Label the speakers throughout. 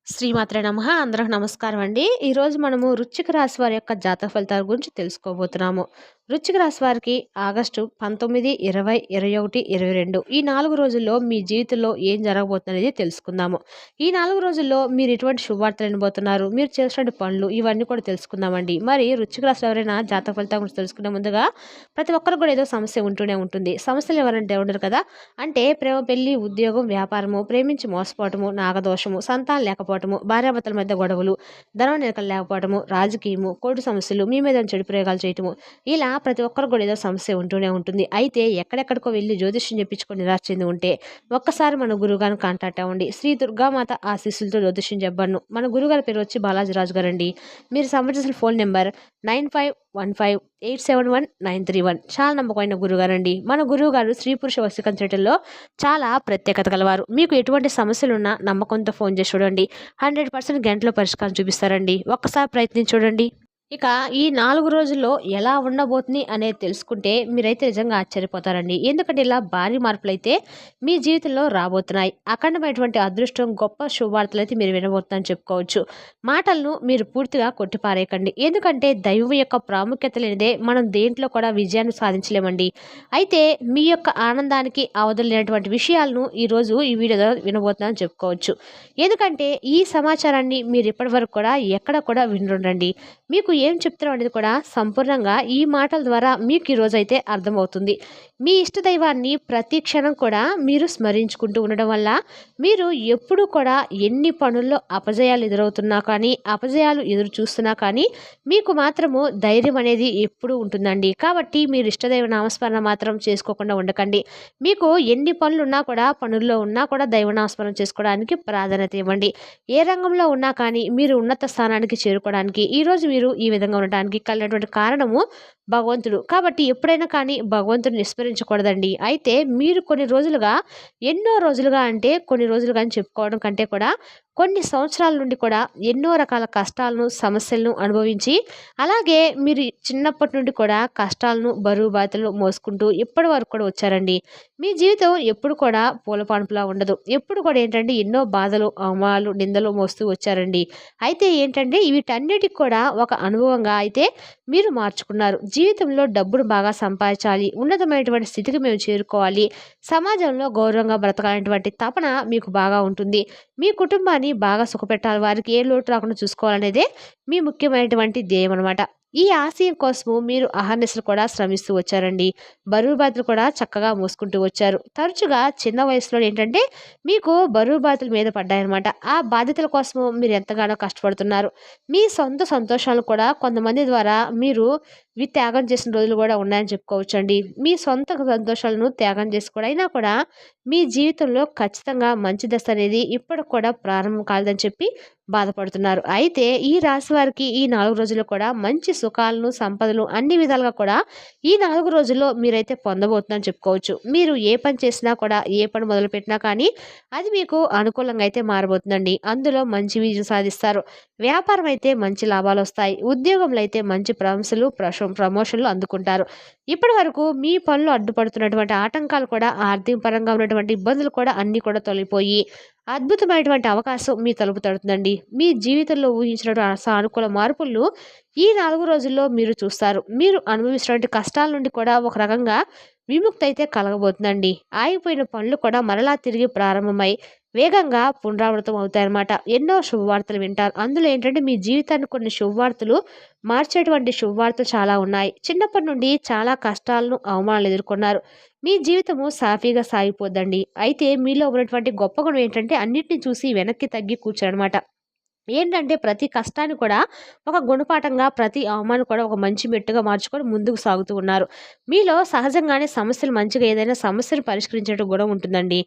Speaker 1: శ్రీమాత్రే నమః. అందరికి నమస్కారం అండి. ఈరోజు మనము వృశ్చిక రాశి వారి యొక్క జాతక ఫలితాల గురించి తెలుసుకోబోతున్నాము. వృశ్చిక రాశి వారికి ఆగస్టు 19, 20, 21, 22 ఈ 4 రోజుల్లో మీ జీవితంలో ఏం జరగబోతుందనేది తెలుసుకుందాము. ఈ 4 రోజుల్లో మీరు ఎటువంటి శుభవార్తలు వినబోతున్నారు, మీరు చేసినటువంటి పనులు ఇవన్నీ కూడా తెలుసుకుందామండి. మరి వృశ్చిక రాశిలో ఎవరైనా జాతక ఫలితాల గురించి తెలుసుకునే ముందుగా ప్రతి ఒక్కరికి కూడా ఏదో సమస్య ఉంటూనే ఉంటుంది. సమస్యలు ఎవరంటే ఉండరు కదా! అంటే ప్రేమ, పెళ్లి, ఉద్యోగం, వ్యాపారము, ప్రేమించి మోసపోవటము, నాగదోషము, సంతానం లేకపోవటము, భార్యాభర్తల మధ్య గొడవలు, ధనం నిలకడ లేకపోవటము, రాజకీయము, కోర్టు సమస్యలు, మీ మీద చెడు ప్రయోగాలు చేయటము, ఇలా ప్రతి ఒక్కరికి కూడా ఏదో సమస్య ఉంటూనే ఉంటుంది. అయితే ఎక్కడెక్కడికో వెళ్ళి జ్యోతిష్యం చెప్పించుకొని నిరాశ చెంది ఉంటే ఒక్కసారి మన గురువుగారిని కాంటాక్ట్ అవ్వండి. శ్రీ దుర్గామాత ఆశీస్సులతో జ్యోతిష్యం చెప్పబడును. మన గురుగారి పేరు వచ్చి బాలాజీరాజు గారండి. మీరు సంప్రదించిన ఫోన్ నెంబర్ 9515871931. చాలా నమ్మకమైన గురుగారండి. మన గురువు గారు స్త్రీ పురుష వశీకరణ చేయటంలో చాలా ప్రత్యేకత గలవారు. మీకు ఎటువంటి సమస్యలున్నా నమ్మకంతో ఫోన్ చేసి చూడండి. 100% గంటలో పరిష్కారం చూపిస్తారండి. ఒక్కసారి ప్రయత్నించి చూడండి. ఇక ఈ 4 రోజుల్లో ఎలా ఉండబోతుంది అనేది తెలుసుకుంటే మీరైతే నిజంగా ఆశ్చర్యపోతారండి. ఎందుకంటే ఇలా భారీ మార్పులైతే మీ జీవితంలో రాబోతున్నాయి. అఖండమైనటువంటి అదృష్టం, గొప్ప శుభవార్తలైతే మీరు వినబోతున్నారని చెప్పుకోవచ్చు. మాటలను మీరు పూర్తిగా కొట్టిపారేయకండి. ఎందుకంటే దైవం యొక్క ప్రాముఖ్యత లేనిదే మనం దేంట్లో కూడా విజయాన్ని సాధించలేమండి. అయితే మీ యొక్క ఆనందానికి అవధులు లేనటువంటి విషయాలను ఈరోజు ఈ వీడియోలో వినబోతున్నారని చెప్పుకోవచ్చు. ఎందుకంటే ఈ సమాచారాన్ని మీరు ఇప్పటివరకు కూడా ఎక్కడ కూడా వినుండండి. మీకు ఏం చెప్తున్నాం అనేది కూడా సంపూర్ణంగా ఈ మాటల ద్వారా మీకు ఈరోజు అయితే అర్థమవుతుంది. మీ ఇష్ట దైవాన్ని ప్రతి క్షణం కూడా మీరు స్మరించుకుంటూ ఉండడం వల్ల మీరు ఎప్పుడు కూడా ఎన్ని పనుల్లో అపజయాలు ఎదురవుతున్నా కానీ, అపజయాలు ఎదురు చూస్తున్నా కానీ మీకు మాత్రము ధైర్యం అనేది ఎప్పుడూ ఉంటుందండి. కాబట్టి మీరు ఇష్టదైవ నామస్మరణ మాత్రం చేసుకోకుండా ఉండకండి. మీకు ఎన్ని పనులున్నా కూడా, పనుల్లో ఉన్నా కూడా దైవనామస్మరణ చేసుకోవడానికి ప్రాధాన్యత ఇవ్వండి. ఏ రంగంలో ఉన్నా కానీ మీరు ఉన్నత స్థానానికి చేరుకోవడానికి ఈరోజు మీరు ఈ విధంగా ఉండటానికి కలిగినటువంటి కారణము భగవంతుడు. కాబట్టి ఎప్పుడైనా కానీ భగవంతుడిని విస్మరించకూడదండి. అయితే మీరు కొన్ని రోజులుగా, ఎన్నో రోజులుగా అంటే కొన్ని రోజులుగా అని చెప్పుకోవడం కంటే కూడా కొన్ని సంవత్సరాల నుండి కూడా ఎన్నో రకాల కష్టాలను, సమస్యలను అనుభవించి, అలాగే మీరు చిన్నప్పటి నుండి కూడా కష్టాలను, బరువు బాధ్యతలు మోసుకుంటూ ఇప్పటి వరకు కూడా వచ్చారండి. మీ జీవితం ఎప్పుడు కూడా పూలపాన్పులా ఉండదు. ఎప్పుడు కూడా ఏంటంటే ఎన్నో బాధలు, అవమానాలు, నిందలు మోస్తూ వచ్చారండి. అయితే ఏంటంటే వీటన్నిటికి కూడా ఒక అనుభవంగా అయితే మీరు మార్చుకున్నారు. జీవితంలో డబ్బును బాగా సంపాదించాలి, ఉన్నతమైనటువంటి స్థితికి మేము చేరుకోవాలి, సమాజంలో గౌరవంగా బ్రతకాలనేటువంటి తపన మీకు బాగా ఉంటుంది. మీ కుటుంబాన్ని బాగా సుఖపెట్టాలి, వారికి ఏ లోటు రాకుండా చూసుకోవాలనేదే మీ ముఖ్యమైనటువంటి ధ్యేయం అనమాట. ఈ ఆశయం కోసము మీరు అహర్నిశలు కూడా శ్రమిస్తూ వచ్చారండి. బరువు బాధ్యతలు కూడా చక్కగా మోసుకుంటూ వచ్చారు. తరచుగా చిన్న వయసులో ఏంటంటే మీకు బరువు బాధ్యతల మీద పడ్డాయన్నమాట. ఆ బాధ్యతల కోసము మీరు ఎంతగానో కష్టపడుతున్నారు. మీ సొంత సంతోషాలు కూడా కొంతమంది ద్వారా మీరు త్యాగం చేసిన రోజులు కూడా ఉన్నాయని చెప్పుకోవచ్చండి. మీ సొంత సంతోషాలను త్యాగం చేసి కూడా అయినా కూడా మీ జీవితంలో ఖచ్చితంగా మంచి దశ అనేది ఇప్పటికి కూడా ప్రారంభం కాలేదని చెప్పి బాధపడుతున్నారు. అయితే ఈ రాశి వారికి ఈ 4 రోజుల్లో కూడా మంచి సుఖాలను, సంపదలు అన్ని విధాలుగా కూడా ఈ 4 రోజుల్లో మీరైతే పొందబోతున్నారని చెప్పుకోవచ్చు. మీరు ఏ పని చేసినా కూడా, ఏ పని మొదలుపెట్టినా కానీ అది మీకు అనుకూలంగా అయితే మారబోతుందండి. అందులో మంచి విజయం సాధిస్తారు. వ్యాపారం అయితే మంచి లాభాలు వస్తాయి. ఉద్యోగంలో అయితే మంచి ప్రశంసలు, ప్రమోషన్లు అందుకుంటారు. ఇప్పటి వరకు మీ పనులు అడ్డుపడుతున్నటువంటి ఆటంకాలు కూడా, ఆర్థిక పరంగా ఉన్నటువంటి ఇబ్బందులు కూడా అన్నీ కూడా తొలగిపోయి అద్భుతమైనటువంటి అవకాశం మీ తలుపు తడుతుందండి. మీ జీవితంలో ఊహించినటువంటి సానుకూల మార్పులను ఈ 4 రోజుల్లో మీరు చూస్తారు. మీరు అనుభవిస్తున్నటువంటి కష్టాల నుండి కూడా ఒక రకంగా విముక్తి అయితే కలగబోతుందండి. ఆగిపోయిన పనులు కూడా మరలా తిరిగి ప్రారంభమై వేగంగా పునరావృతం అవుతాయన్నమాట. ఎన్నో శుభవార్తలు వింటారు. అందులో ఏంటంటే మీ జీవితాన్ని కొన్ని శుభవార్తలు మార్చేటువంటి శుభవార్తలు చాలా ఉన్నాయి. చిన్నప్పటి నుండి చాలా కష్టాలను, అవమానాలు ఎదుర్కొన్నారు. మీ జీవితము సాఫీగా సాగిపోద్దండి. అయితే మీలో ఉన్నటువంటి గొప్ప గుణం ఏంటంటే అన్నిటిని చూసి వెనక్కి తగ్గి కూర్చోనమాట. ఏంటంటే ప్రతి కష్టాన్ని కూడా ఒక గుణపాఠంగా, ప్రతి అవమానం కూడా ఒక మంచి మెట్టుగా మార్చుకొని ముందుకు సాగుతూ ఉన్నారు. మీలో సహజంగానే సమస్యలు మంచిగా ఏదైనా సమస్యను పరిష్కరించే గుణం ఉంటుందండి.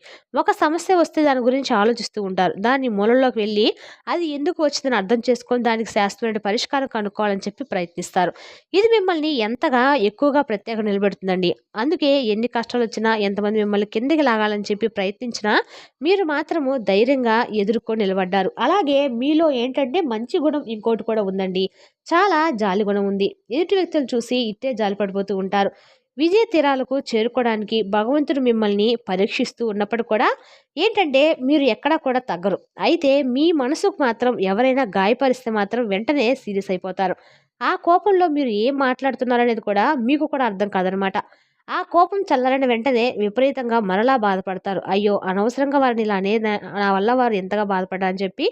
Speaker 1: ఒక సమస్య వస్తే దాని గురించి ఆలోచిస్తూ ఉంటారు. దాని మూలంలోకి వెళ్ళి అది ఎందుకు వచ్చిందని అర్థం చేసుకొని దానికి శాశ్వతమైన పరిష్కారం కనుక్కోవాలని చెప్పి ప్రయత్నిస్తారు. ఇది మిమ్మల్ని ఎంతగా ఎక్కువగా ప్రత్యేక నిలబెడుతుందండి. అందుకే ఎన్ని కష్టాలు వచ్చినా, ఎంతమంది మిమ్మల్ని కిందకి లాగాలని చెప్పి ప్రయత్నించినా మీరు మాత్రము ధైర్యంగా ఎదుర్కొని నిలబడ్డారు. అలాగే మీలో ఏంటంటే మంచి గుణం ఇంకోటి కూడా ఉందండి. చాలా జాలి గుణం ఉంది. ఎదుటి వ్యక్తులు చూసి ఇట్టే జాలి పడిపోతూ ఉంటారు. విజయ తీరాలకు చేరుకోవడానికి భగవంతుడు మిమ్మల్ని పరీక్షిస్తూ ఉన్నప్పుడు కూడా ఏంటంటే మీరు ఎక్కడా కూడా తగ్గరు. అయితే మీ మనసుకు మాత్రం ఎవరైనా గాయపరిస్తే మాత్రం వెంటనే సీరియస్ అయిపోతారు. ఆ కోపంలో మీరు ఏం మాట్లాడుతున్నారనేది కూడా మీకు కూడా అర్థం కాదనమాట. ఆ కోపం చల్లారిన వెంటనే విపరీతంగా మరలా బాధపడతారు. అయ్యో! అనవసరంగా వారిని ఇలా నా వల్ల వారు ఎంతగా బాధపడ్డారని చెప్పి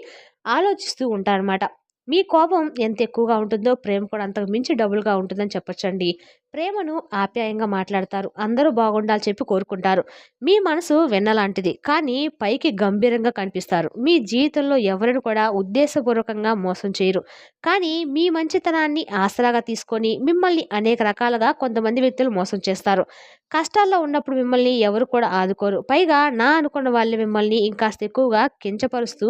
Speaker 1: ఆలోచిస్తూ ఉంటారనమాట. మీ కోపం ఎంత ఎక్కువగా ఉంటుందో ప్రేమ కూడా అంతకు మించి డబుల్‌గా ఉంటుందని చెప్పొచ్చండి. ప్రేమను ఆప్యాయంగా మాట్లాడతారు. అందరూ బాగుండాలని చెప్పి కోరుకుంటారు. మీ మనసు వెన్నలాంటిది. కానీ పైకి గంభీరంగా కనిపిస్తారు. మీ జీవితంలో ఎవరిని కూడా ఉద్దేశపూర్వకంగా మోసం చేయరు. కానీ మీ మంచితనాన్ని ఆసరాగా తీసుకొని మిమ్మల్ని అనేక రకాలుగా కొంతమంది వ్యక్తులు మోసం చేస్తారు. కష్టాల్లో ఉన్నప్పుడు మిమ్మల్ని ఎవరు కూడా ఆదుకోరు. పైగా నా అనుకున్న వాళ్ళే మిమ్మల్ని ఇంకాస్త ఎక్కువగా కించపరుస్తూ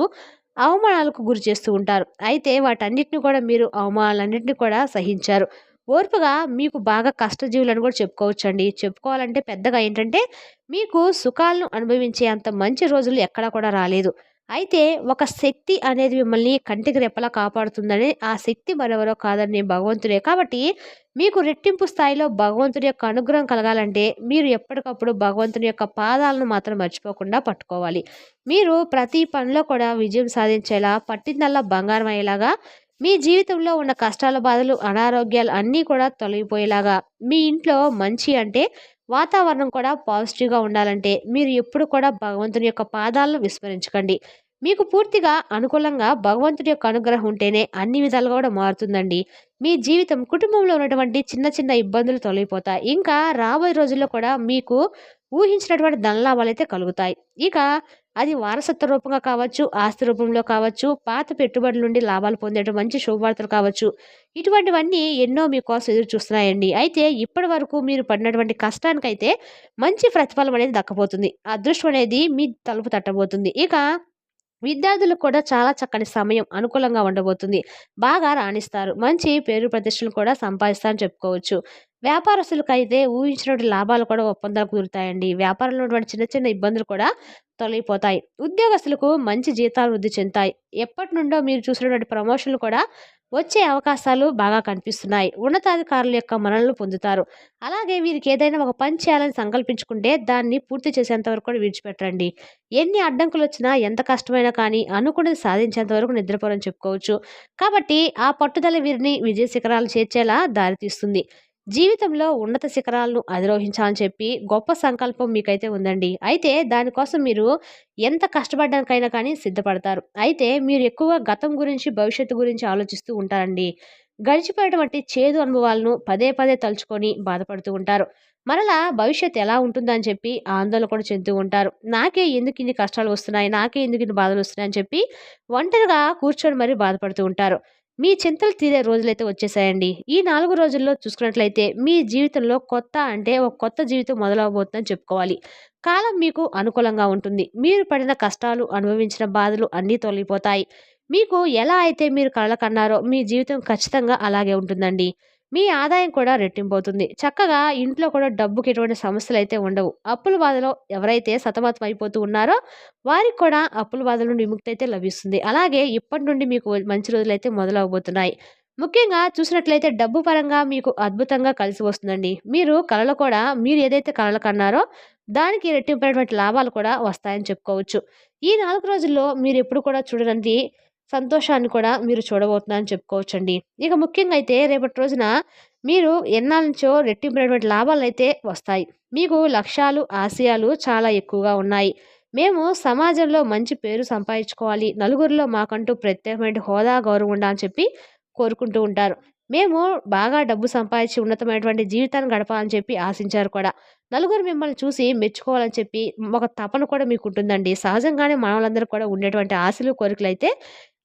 Speaker 1: అవమానాలకు గురి చేస్తూ ఉంటారు. అయితే వాటన్నిటిని కూడా మీరు అవమానాలన్నిటిని కూడా సహించారు. ఓర్పుగా మీకు బాగా కష్టజీవులని కూడా చెప్పుకోవచ్చండి. చెప్పుకోవాలంటే పెద్దగా ఏంటంటే మీకు సుఖాలను అనుభవించే అంత మంచి రోజులు ఎక్కడా కూడా రాలేదు. అయితే ఒక శక్తి అనేది మిమ్మల్ని కంటికి రెప్పలా కాపాడుతుందని ఆ శక్తి మరెవరో కాదని భగవంతుడే. కాబట్టి మీకు రెట్టింపు స్థాయిలో భగవంతుడి యొక్క అనుగ్రహం కలగాలంటే మీరు ఎప్పటికప్పుడు భగవంతుని యొక్క పాదాలను మాత్రం మర్చిపోకుండా పట్టుకోవాలి. మీరు ప్రతి పనిలో కూడా విజయం సాధించేలా పట్టిందల్లా బంగారం అయ్యేలాగా మీ జీవితంలో ఉన్న కష్టాల బాధలు అనారోగ్యాలు అన్నీ కూడా తొలగిపోయేలాగా మీ ఇంట్లో మంచి అంటే వాతావరణం కూడా పాజిటివ్గా ఉండాలంటే మీరు ఎప్పుడు కూడా భగవంతుని యొక్క పాదాలను విస్మరించకండి. మీకు పూర్తిగా అనుకూలంగా భగవంతుడి యొక్క అనుగ్రహం ఉంటేనే అన్ని విధాలుగా కూడా మారుతుందండి. మీ జీవితం కుటుంబంలో ఉన్నటువంటి చిన్న చిన్న ఇబ్బందులు తొలగిపోతాయి. ఇంకా రాబోయే రోజుల్లో కూడా మీకు ఊహించినటువంటి ధనలాభాలైతే కలుగుతాయి. ఇక అది వారసత్వ రూపంగా కావచ్చు, ఆస్తి రూపంలో కావచ్చు, పాత పెట్టుబడుల నుండి లాభాలు పొందేట మంచి శుభవార్తలు కావచ్చు. ఇటువంటివన్నీ ఎన్నో మీకోసం ఎదురు చూస్తున్నాయండి. అయితే ఇప్పటి వరకు మీరు పడినటువంటి కష్టానికైతే మంచి ప్రతిఫలం అనేది దక్కబోతుంది. అదృష్టం అనేది మీ తలుపు తట్టబోతుంది. ఇక విద్యార్థులకు కూడా చాలా చక్కని సమయం అనుకూలంగా ఉండబోతుంది. బాగా రాణిస్తారు. మంచి పేరు ప్రతిష్టలు కూడా సంపాదిస్తారని చెప్పుకోవచ్చు. వ్యాపారస్తులకైతే ఊహించినటువంటి లాభాలు కూడా ఒప్పందాలు కుదురుతాయండి. వ్యాపారంలో ఉన్నటువంటి చిన్న చిన్న ఇబ్బందులు కూడా తొలగిపోతాయి. ఉద్యోగస్తులకు మంచి జీతాలు వృద్ధి చెందుతాయి. ఎప్పటినుండో మీరు చూసినటువంటి ప్రమోషన్లు కూడా వచ్చే అవకాశాలు బాగా కనిపిస్తున్నాయి. ఉన్నతాధికారుల యొక్క మన్ననలు పొందుతారు. అలాగే వీరికి ఏదైనా ఒక పని చేయాలని సంకల్పించుకుంటే దాన్ని పూర్తి చేసేంత వరకు కూడా విడిచిపెట్టరండి. ఎన్ని అడ్డంకులొచ్చినా, ఎంత కష్టమైనా కానీ అనుకున్నది సాధించేంత వరకు నిద్రపోరని చెప్పుకోవచ్చు. కాబట్టి ఆ పట్టుదల వీరిని విజయ శిఖరాలు చేర్చేలా దారితీస్తుంది. జీవితంలో ఉన్నత శిఖరాలను అధిరోహించాలని చెప్పి గొప్ప సంకల్పం మీకైతే ఉందండి. అయితే దానికోసం మీరు ఎంత కష్టపడడానికైనా కానీ సిద్ధపడతారు. అయితే మీరు ఎక్కువగా గతం గురించి, భవిష్యత్తు గురించి ఆలోచిస్తూ ఉంటారండి. గడిచిపోయేటువంటి చేదు అనుభవాలను పదే పదే తలుచుకొని బాధపడుతూ ఉంటారు. మరలా భవిష్యత్తు ఎలా ఉంటుందని చెప్పి ఆందోళన కూడా చెందుతూ ఉంటారు. నాకే ఎందుకు ఇన్ని కష్టాలు వస్తున్నాయి? నాకే ఎందుకు ఇన్ని బాధలు వస్తున్నాయని చెప్పి ఒంటరిగా కూర్చొని మరీ బాధపడుతూ ఉంటారు. మీ చింతలు తీరే రోజులైతే వచ్చేసాయండి. ఈ 4 రోజుల్లో చూసుకున్నట్లయితే మీ జీవితంలో కొత్త అంటే ఒక కొత్త జీవితం మొదలవబోతుందని చెప్పుకోవాలి. కాలం మీకు అనుకూలంగా ఉంటుంది. మీరు పడిన కష్టాలు, అనుభవించిన బాధలు అన్నీ తొలగిపోతాయి. మీకు ఎలా అయితే మీరు కలలు కన్నారో మీ జీవితం ఖచ్చితంగా అలాగే ఉంటుందండి. మీ ఆదాయం కూడా రెట్టింపవుతుంది. చక్కగా ఇంట్లో కూడా డబ్బుకి ఎటువంటి సమస్యలైతే ఉండవు. అప్పుల బాధలో ఎవరైతే సతమతం అయిపోతూ ఉన్నారో వారికి కూడా అప్పుల బాధల నుండి విముక్తి అయితే లభిస్తుంది. అలాగే ఇప్పటి నుండి మీకు మంచి రోజులైతే మొదలవబోతున్నాయి. ముఖ్యంగా చూసినట్లయితే డబ్బు పరంగా మీకు అద్భుతంగా కలిసి వస్తుందండి. మీరు కలలో కూడా మీరు ఏదైతే కలలు కన్నారో దానికి రెట్టింపైనటువంటి లాభాలు కూడా వస్తాయని చెప్పుకోవచ్చు. ఈ 4 రోజుల్లో మీరెప్పుడు కూడా చూడనంటి సంతోషాన్ని కూడా మీరు చూడబోతున్నారని చెప్పుకోవచ్చండి. ఇక ముఖ్యంగా అయితే రేపటి రోజున మీరు ఎన్నాళ్ళ నుంచో రెట్టింపునటువంటి లాభాలైతే వస్తాయి. మీకు లక్ష్యాలు, ఆశయాలు చాలా ఎక్కువగా ఉన్నాయి. మేము సమాజంలో మంచి పేరు సంపాదించుకోవాలి. నలుగురిలో మాకంటూ ప్రత్యేకమైన హోదా, గౌరవం ఉండాలని చెప్పి కోరుకుంటూ ఉంటారు. మేము బాగా డబ్బు సంపాదించి ఉన్నతమైనటువంటి జీవితాన్ని గడపాలని చెప్పి ఆశించారు కూడా. నలుగురు మిమ్మల్ని చూసి మెచ్చుకోవాలని చెప్పి ఒక తపన కూడా మీకుంటుందండి. సహజంగానే మానవులందరూ కూడా ఉండేటువంటి ఆశలు, కోరికలైతే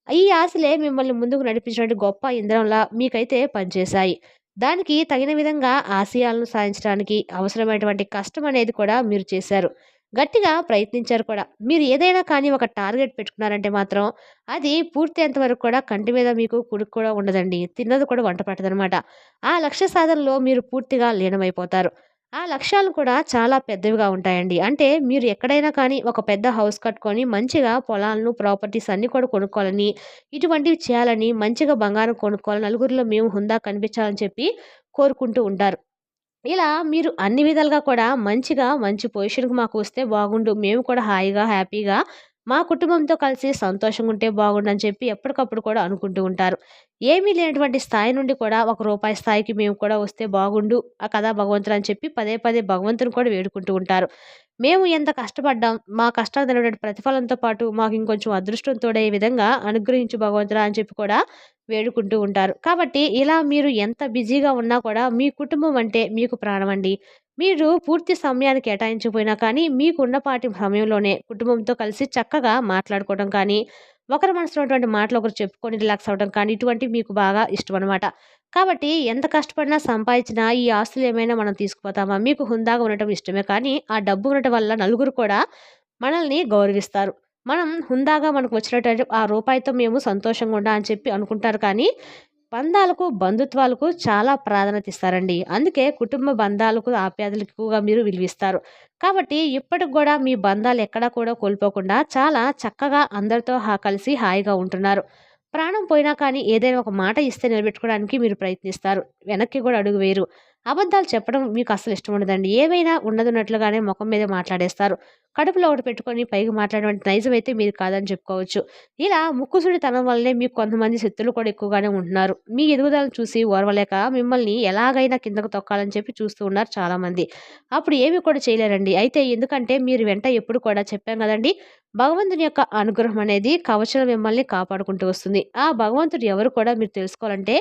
Speaker 1: ఈ ఆశలే మిమ్మల్ని ముందుకు నడిపించినటువంటి గొప్ప ఇంధనంలా మీకైతే పనిచేశాయి. దానికి తగిన విధంగా ఆశయాలను సాధించడానికి అవసరమైనటువంటి కష్టం అనేది కూడా మీరు చేశారు. గట్టిగా ప్రయత్నించారు కూడా. మీరు ఏదైనా కానీ ఒక టార్గెట్ పెట్టుకున్నారంటే మాత్రం అది పూర్తయ్యేంత వరకు కూడా కంటి మీద మీకు కునుకు కూడా ఉండదండి. తిన్నది కూడా వంట పట్టదనమాట. ఆ లక్ష్య సాధనలో మీరు పూర్తిగా లీనమైపోతారు. ఆ లక్ష్యాలు కూడా చాలా పెద్దవిగా ఉంటాయండి. అంటే మీరు ఎక్కడైనా కానీ ఒక పెద్ద హౌస్ కట్టుకొని మంచిగా పొలాలను, ప్రాపర్టీస్ అన్నీ కూడా కొనుక్కోవాలని, ఇటువంటివి చేయాలని, మంచిగా బంగారం కొనుక్కోవాలి, నలుగురిలో మేము హుందా కనిపించాలని చెప్పి కోరుకుంటూ ఉంటారు. ఇలా మీరు అన్ని విధాలుగా కూడా మంచిగా మంచి పొజిషన్‌కి మాకు వస్తే బాగుండు. మేము కూడా హాయిగా, హ్యాపీగా మా కుటుంబంతో కలిసి సంతోషంగా ఉంటే బాగుండని చెప్పి ఎప్పటికప్పుడు కూడా అనుకుంటూ ఉంటారు. ఏమీ లేనటువంటి స్థాయి నుండి కూడా ఒక రూపాయి స్థాయికి మేము కూడా వస్తే బాగుండు కదా భగవంతుడా అని చెప్పి పదే పదే భగవంతుని కూడా వేడుకుంటూ ఉంటారు. మేము ఎంత కష్టపడ్డాం, మా కష్టానికి తగినటువంటి ప్రతిఫలంతో పాటు మాకు ఇంకొంచెం అదృష్టం తోడయ్యే విధంగా అనుగ్రహించు భగవంతుడా అని చెప్పి కూడా వేడుకుంటూ ఉంటారు. కాబట్టి ఇలా మీరు ఎంత బిజీగా ఉన్నా కూడా మీ కుటుంబం అంటే మీకు ప్రాణమండి. మీరు పూర్తి సమయాన్ని కేటాయించకపోయినా కానీ మీకున్నపాటి సమయంలోనే కుటుంబంతో కలిసి చక్కగా మాట్లాడుకోవడం కానీ, ఒకరి మనసులో ఉన్నటువంటి మాటలు ఒకరు చెప్పుకొని రిలాక్స్ అవ్వడం కానీ ఇటువంటివి మీకు బాగా ఇష్టమనమాట. కాబట్టి ఎంత కష్టపడినా సంపాదించినా ఈ ఆస్తులు ఏమైనా మనం తీసుకుపోతామా? మీకు హుందాగా ఉండటం ఇష్టమే కానీ ఆ డబ్బు ఉండటం వల్ల నలుగురు కూడా మనల్ని గౌరవిస్తారు. మనం హుందాగా మనకు వచ్చినటువంటి ఆ రూపాయితో మేము సంతోషంగా ఉండా అని చెప్పి అనుకుంటారు కానీ, బంధాలకు, బంధుత్వాలకు చాలా ప్రాధాన్యత ఇస్తారండి. అందుకే కుటుంబ బంధాలకు, ఆప్యాయతలకు ఎక్కువగా మీరు విలువిస్తారు. కాబట్టి ఇప్పటికి గూడా మీ బంధాలు ఎక్కడా కూడా కోల్పోకుండా చాలా చక్కగా అందరితో కలిసి హాయిగా ఉంటున్నారు. ప్రాణం పోయినా కానీ ఏదైనా ఒక మాట ఇస్తే నిలబెట్టుకోవడానికి మీరు ప్రయత్నిస్తారు. వెనక్కి గూడా అడుగు వేయరు. అబద్ధాలు చెప్పడం మీకు అస్సలు ఇష్టం ఉండదండి. ఏవైనా ఉన్నదున్నట్లుగానే మొఖం మీదే మాట్లాడేస్తారు. కడుపులో ఒకటి పెట్టుకొని పైకి మాట్లాడేటువంటి నైజం అయితే మీది కాదని చెప్పుకోవచ్చు. ఇలా ముక్కుసూటితనం వల్లనే మీకు కొంతమంది శత్రువులు కూడా ఎక్కువగానే ఉంటున్నారు. మీ ఎదుగుదలను చూసి ఓర్వలేక మిమ్మల్ని ఎలాగైనా కిందకు తొక్కాలని చెప్పి చూస్తూ ఉన్నారు చాలామంది. అప్పుడు ఏమి కూడా చేయలేరండి. అయితే ఎందుకంటే మీరు వెంట ఎప్పుడు కూడా చెప్పాం గదండీ! భగవంతుని యొక్క అనుగ్రహం అనేది కవచం మిమ్మల్ని కాపాడుకుంటూ వస్తుంది. ఆ భగవంతుడు ఎవరు కూడా మీరు తెలుసుకోవాలంటే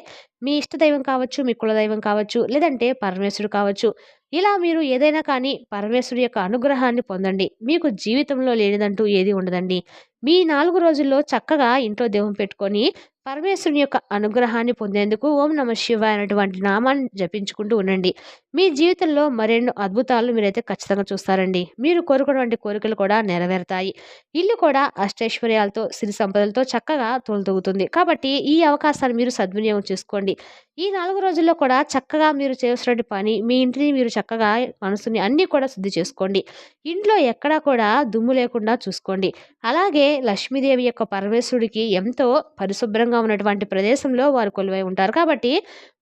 Speaker 1: మీ ఇష్టదైవం కావచ్చు, మీ కులదైవం కావచ్చు, లేదంటే పరమేశ్వరుడు కావచ్చు. ఇలా మీరు ఏదైనా కానీ పరమేశ్వరుడి యొక్క అనుగ్రహాన్ని పొందండి. మీకు జీవితంలో లేనిదంటూ ఏది ఉండదండి. మీ 4 రోజుల్లో చక్కగా ఇంట్లో దీపం పెట్టుకొని పరమేశ్వరుని యొక్క అనుగ్రహాన్ని పొందేందుకు ఓం నమః శివాయ అనేటువంటి నామాన్ని జపించుకుంటూ ఉండండి. మీ జీవితంలో మరెన్నో అద్భుతాలు మీరైతే ఖచ్చితంగా చూస్తారండి. మీరు కోరుకున్నటువంటి కోరికలు కూడా నెరవేరుతాయి. ఇల్లు కూడా అష్టైశ్వర్యాలతో, సిరి సంపదలతో చక్కగా తొలతూగుతుంది. కాబట్టి ఈ అవకాశాన్ని మీరు సద్వినియోగం చేసుకోండి. ఈ 4 రోజుల్లో కూడా చక్కగా మీరు చేయాల్సినటువంటి పని, మీ ఇంటిని మీరు చక్కగా మనసుని అన్నీ కూడా శుద్ధి చేసుకోండి. ఇంట్లో ఎక్కడా కూడా దుమ్ము లేకుండా చూసుకోండి. అలాగే లక్ష్మీదేవి యొక్క పరమేశ్వరుడికి ఎంతో పరిశుభ్రంగా ఉన్నటువంటి ప్రదేశంలో వారు కొలువై ఉంటారు. కాబట్టి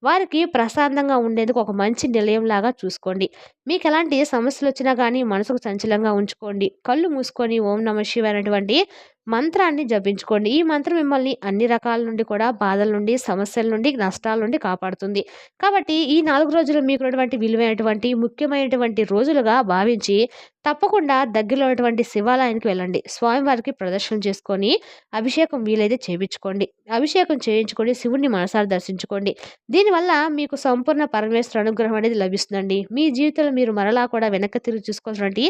Speaker 1: వారికి ప్రశాంతంగా ఉండేందుకు ఒక మంచి నిలయంలాగా చూసుకోండి. మీకెలాంటి సమస్యలొచ్చినా గానీ మనసుకు చంచలంగా ఉంచుకోండి. కళ్ళు మూసుకొని ఓం నమః శివాయ అనేటువంటి మంత్రాన్ని జపించుకోండి. ఈ మంత్రం మిమ్మల్ని అన్ని రకాల నుండి కూడా బాధల నుండి, సమస్యల నుండి, నష్టాల నుండి కాపాడుతుంది. కాబట్టి ఈ 4 రోజులు మీకున్నటువంటి విలువైనటువంటి, ముఖ్యమైనటువంటి రోజులుగా భావించి తప్పకుండా దగ్గరలో ఉన్నటువంటి శివాలయానికి వెళ్ళండి. స్వామివారికి ప్రదర్శన చేసుకొని అభిషేకం వీలైతే చేపించుకోండి. అభిషేకం చేయించుకొని శివుడిని మనసారా దర్శించుకోండి. దీనివల్ల మీకు సంపూర్ణ పరమేశ్వర అనుగ్రహం అనేది లభిస్తుందండి. మీ జీవితంలో మీరు మరలా కూడా వెనక్కి తిరిగి చూసుకోవాల్సినటువంటి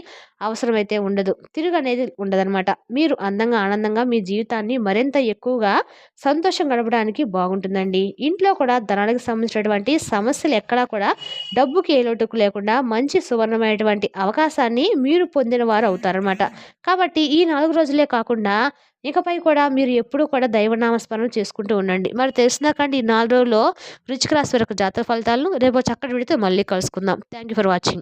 Speaker 1: అవసరం అయితే ఉండదు. తిరుగనేది ఉండదనమాట. మీరు అందంగా, ఆనందంగా మీ జీవితాన్ని మరింత ఎక్కువగా సంతోషం గడపడానికి బాగుంటుందండి. ఇంట్లో కూడా ధనానికి సంబంధించినటువంటి సమస్యలు ఎక్కడా కూడా డబ్బుకి ఏ లోటుకు లేకుండా మంచి సువర్ణమైనటువంటి అవకాశాన్ని మీరు పొందిన వారు అవుతారనమాట. కాబట్టి ఈ 4 రోజులే కాకుండా ఇకపై కూడా మీరు ఎప్పుడూ కూడా దైవనామ స్మరణ చేసుకుంటూ ఉండండి. మరి తెలిసిందాకండి ఈ 4 రోజుల్లో వృశ్చిక రాశి వారి యొక్క జాతక ఫలితాలను రేపో చక్కటి వీడియోతో మళ్ళీ కలుసుకుందాం. Thank you for watching.